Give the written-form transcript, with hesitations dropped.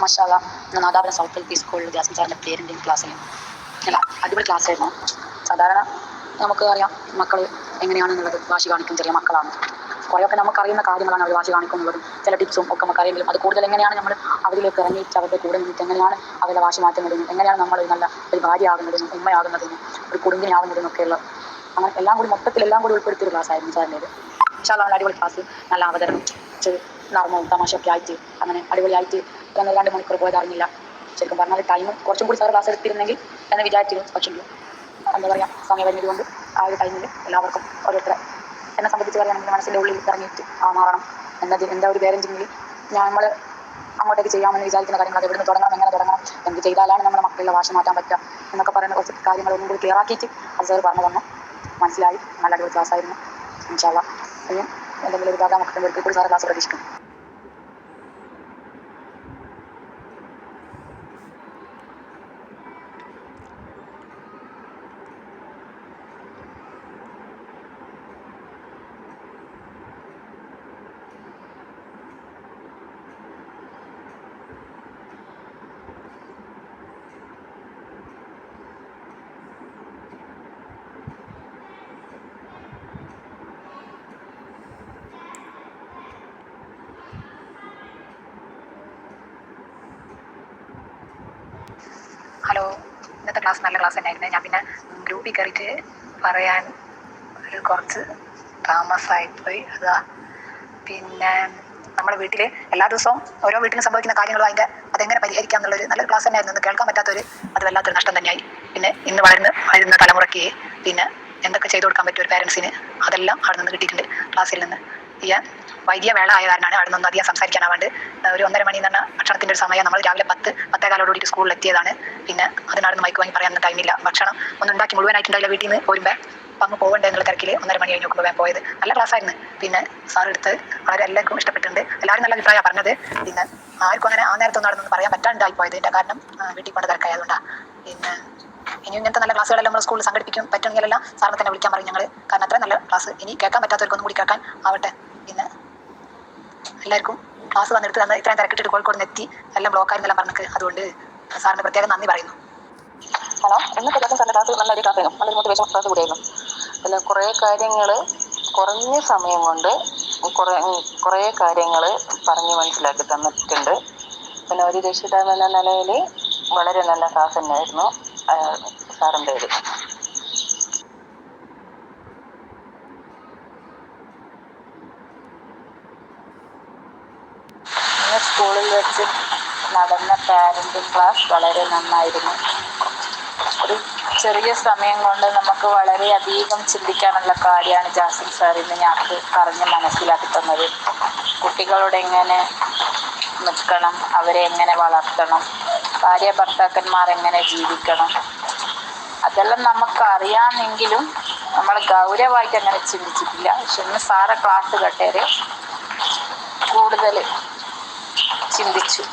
മാഷാഅല്ലാ Nadapuram south L P സ്കൂളിൽ ജാസിം സാറിൻ്റെ പേരിൻ്റെയും ക്ലാസ്സിൽ നല്ല അടിപൊളി ക്ലാസ്സായിരുന്നു. സാധാരണ നമുക്ക് അറിയാം മക്കൾ എങ്ങനെയാണെന്നുള്ളത്, വാശി കാണിക്കും, ചെറിയ മക്കളാണ്. കുറേയൊക്കെ നമുക്കറിയുന്ന കാര്യങ്ങളാണ് അവർ വാശി കാണിക്കുന്നുള്ളതും ചില ടിപ്സും ഒക്കെ നമുക്കറിയെങ്കിലും അത് കൂടുതൽ എങ്ങനെയാണ് നമ്മൾ അവരിലേക്ക് ഇറങ്ങിയിട്ട് അവരുടെ കൂടെ നിന്നിട്ട് എങ്ങനെയാണ് അവരുടെ വാശി മാറ്റുന്നതെന്നും എങ്ങനെയാണ് നമ്മൾ നല്ല ഒരു ഭാര്യയാകുന്നതെന്നും ഉമ്മയാകുന്നതെന്നും ഒരു കുടുംബിനിയാകുന്നതെന്നും ഒക്കെയുള്ള അങ്ങനെ എല്ലാം കൂടി മൊത്തത്തിലെല്ലാം കൂടി ഉൾപ്പെടുത്തിയൊരു ക്ലാസ്സായിരുന്നു സാറിൻ്റേത്. പക്ഷേ നല്ല അടിപൊളി ക്ലാസ്, നല്ല അവതരണം, നർമ്മവും തമാശയൊക്കെ ആയിട്ട് അങ്ങനെ അടിപൊളിയായിട്ട് 2 മണിക്കൂർ പോയത് അറിഞ്ഞില്ല. ശരിക്കും പറഞ്ഞാൽ ടൈമും കുറച്ചും കൂടി സാർ ക്ലാസ് എടുത്തിരുന്നെങ്കിൽ എന്ന് വിചാരിച്ചിരുന്നു. പക്ഷേ എന്താ പറയുക, സമയപരിമിതി കൊണ്ട് ആ ഒരു ടൈമിൽ എല്ലാവർക്കും ഓരോരുത്തരെ എന്നെ സംബന്ധിച്ച് പറയുകയാണെങ്കിൽ മനസ്സിൻ്റെ ഉള്ളിൽ ഇറങ്ങിയിട്ട് മാറണം എന്താ ഒരു പേരൻറ്റിങ്ങിൽ നമ്മൾ അങ്ങോട്ടേക്ക് ചെയ്യാമെന്ന് വിചാരിക്കുന്ന കാര്യങ്ങൾ അത് എവിടുന്ന് തുടങ്ങണം, എങ്ങനെ തുടങ്ങണം, എന്ത് ചെയ്താലാണ് നമ്മുടെ മക്കളുടെ വാശി മാറ്റാൻ പറ്റുക എന്നൊക്കെ പറയുന്ന കുറച്ച് കാര്യങ്ങൾ ഒന്നും കൂടി ക്ലിയർ ആക്കിയിട്ട് അത് സാർ പറഞ്ഞു തന്നു. മനസ്സിലായി. നല്ല അടിപൊളി ക്ലാസ്സായിരുന്നു. ഇൻഷാ അല്ലാഹ് ഇനിയും എന്തെങ്കിലും ഒരു ഭാഗം നമുക്ക് ഒരിക്കൽ കൂടി സാറ് ക്ലാസ് പ്രതീക്ഷിക്കും. ഹലോ, ഇന്നത്തെ ക്ലാസ് നല്ല ക്ലാസ് തന്നെയായിരുന്നു. ഞാൻ പിന്നെ ഗ്രൂപ്പിൽ കയറിയിട്ട് പറയാൻ കുറച്ച് താമസമായിപ്പോയി. പിന്നെ നമ്മുടെ വീട്ടിൽ എല്ലാ ദിവസവും ഓരോ വീട്ടിലും സംഭവിക്കുന്ന കാര്യങ്ങളും അതെങ്ങനെ പരിഹരിക്കാം എന്നുള്ളൊരു നല്ലൊരു ക്ലാസ് തന്നെയായിരുന്നു. ഇന്ന് കേൾക്കാൻ പറ്റാത്തൊരു അത് വല്ലാത്തൊരു നഷ്ടം തന്നെയായി. പിന്നെ ഇന്ന് വരുന്ന തലമുറയ്ക്ക് പിന്നെ എന്തൊക്കെ ചെയ്തു കൊടുക്കാൻ പറ്റും ഒരു പാരൻസിന്, അതെല്ലാം അവിടെ നിന്ന് കിട്ടിയിട്ടുണ്ട് ക്ലാസ്സിൽ നിന്ന്. വൈദ്യ വേള ആയ കാരണമാണ് അവിടെ നിന്ന് അധികം സംസാരിക്കാനാവാണ്ട്. ഒരു 1:30 മണി എന്ന് പറഞ്ഞാൽ ഭക്ഷണത്തിൻ്റെ ഒരു സമയം. നമ്മൾ രാവിലെ 10-10:15 സ്കൂളിൽ എത്തിയതാണ്. പിന്നെ അതിനടുന്ന് മൈക്ക് വാങ്ങി പറയാനൊന്നും ടൈമില്ല. ഭക്ഷണം ഒന്നും ഉണ്ടാക്കി മുഴുവനായിട്ടുണ്ടായില്ല. വീട്ടിൽ നിന്ന് പോരുമ്പോൾ അപ്പം അങ്ങ് പോകണ്ടേ എന്നുള്ള തിരക്കിൽ 1:30 മണി കഴിഞ്ഞ് നോക്കുമ്പോൾ പോയത്. നല്ല ക്ലാസ്സായിരുന്നു. പിന്നെ സാർ എടുത്ത് വളരെ എല്ലാവർക്കും ഇഷ്ടപ്പെട്ടിട്ടുണ്ട്. എല്ലാവരും നല്ല അഭിപ്രായമാണ് പറഞ്ഞത്. പിന്നെ ആർക്കും അങ്ങനെ ആ നേരത്തൊന്നും നടന്നൊന്നും പറയാൻ പറ്റാണ്ടായി പോയത്. എൻ്റെ കാരണം വീട്ടിൽ കൊണ്ട് തിരക്കായതുകൊണ്ടാണ്. പിന്നെ ഇനി ഇങ്ങനത്തെ നല്ല ക്ലാസ്സുകളെല്ലാം നമ്മൾ സ്കൂളിൽ സംഘടിപ്പിക്കും. പറ്റുമെങ്കിലെല്ലാം സാറിനെ തന്നെ വിളിക്കാൻ പറയും ഞങ്ങൾ. കാരണം അത്രയും നല്ല ക്ലാസ് ഇനി കേൾക്കാൻ പറ്റാത്തവർക്കൊന്നും കൂടി കേൾക്കാൻ ആവട്ടെ. പിന്നെ എല്ലാവർക്കും ക്ലാസ് വന്നെടുത്ത് തന്ന് ഇത്രയും തിരക്കിട്ടിട്ട് കോഴിക്കോട് നിന്ന് എത്തി എല്ലാം ബ്ലോക്കായിരുന്നെല്ലാം പറഞ്ഞിട്ട് അതുകൊണ്ട് സാറിന് പ്രത്യേകം നന്ദി പറയുന്നു. ഹലോ, ഇന്നത്തെ ദിവസം സാറിൻ്റെ ക്ലാസ് നല്ലൊരു ക്ലാസ്സായിരുന്നു. നല്ലൊരു മോട്ടിവേഷൻ ക്ലാസ് കൂടിയായിരുന്നു. പിന്നെ കുറേ കാര്യങ്ങൾ കുറഞ്ഞ സമയം കൊണ്ട് കുറേ കാര്യങ്ങൾ പറഞ്ഞ് മനസ്സിലാക്കി തന്നിട്ടുണ്ട്. പിന്നെ ഒരു രക്ഷിതാവ് എന്ന നിലയിൽ വളരെ നല്ല ക്ലാസ് തന്നെയായിരുന്നു സാറിൻ്റേത്. ഇന്ന് സ്കൂളിൽ വെച്ച് നടന്ന പാരൻറ്റിംഗ് ക്ലാസ് വളരെ നന്നായിരുന്നു. ഒരു ചെറിയ സമയം കൊണ്ട് നമുക്ക് വളരെയധികം ചിന്തിക്കാനുള്ള കാര്യമാണ് ജാസിം സാർ ഇന്ന് ഞങ്ങൾക്ക് പറഞ്ഞ് മനസ്സിലാക്കി തന്നത്. കുട്ടികളോട് എങ്ങനെ നിൽക്കണം, അവരെ എങ്ങനെ വളർത്തണം, ഭാര്യ ഭർത്താക്കന്മാർ എങ്ങനെ ജീവിക്കണം, അതെല്ലാം നമുക്കറിയാമെങ്കിലും നമ്മൾ ഗൗരവമായിട്ട് അങ്ങനെ ചിന്തിച്ചിട്ടില്ല. പക്ഷെ ഇന്ന് സാറെ ക്ലാസ് കേട്ടേര് കൂടുതൽ ചിന്തിച്ചു.